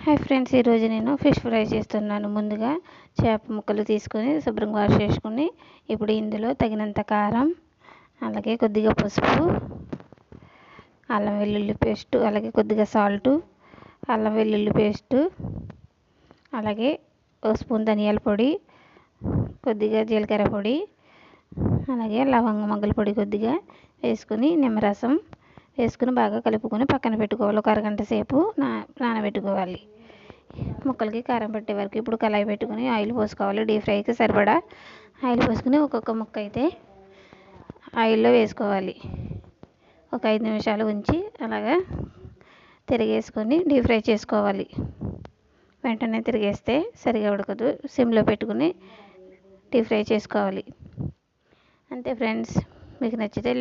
Hi friends, ఈరోజు నేను fish fry చేస్తున్నాను. ముందుగా చేప ముక్కలు తీసుకొని శుభ్రంగా వాష్ చేసుకుని ఇప్పుడు ఇందులో తగినంత కారం, అలాగే కొద్దిగా పసుపు, అల్లం వెల్లుల్లి పేస్టు, అలాగే కొద్దిగా సాల్టు, అల్లం వెల్లుల్లి పేస్టు, అలాగే ఒక స్పూన్ ధనియాల పొడి, కొద్దిగా జీలకర్ర పొడి, అలాగే లవంగ మొగ్గల పొడి కొద్దిగా వేసుకుని నిమ్మరసం వేసుకుని బాగా కలుపుకొని పక్కన పెట్టుకోవాలి. ఒక అరగంట సేపు నానబెట్టుకోవాలి. ముక్కలకి కారం పట్టే వరకు. ఇప్పుడు కళాయి పెట్టుకుని ఆయిల్ పోసుకోవాలి. డీప్ ఫ్రైకి సరిపడా ఆయిల్ పోసుకుని ఒక్కొక్క ముక్క అయితే ఆయిల్లో వేసుకోవాలి. ఒక 5 నిమిషాలు ఉంచి అలాగా తిరిగేసుకొని డీప్ ఫ్రై చేసుకోవాలి. వెంటనే తిరిగేస్తే సరిగా ఉడకదు. సిమ్లో పెట్టుకుని డీప్ ఫ్రై చేసుకోవాలి. అంతే ఫ్రెండ్స్, మీకు నచ్చితే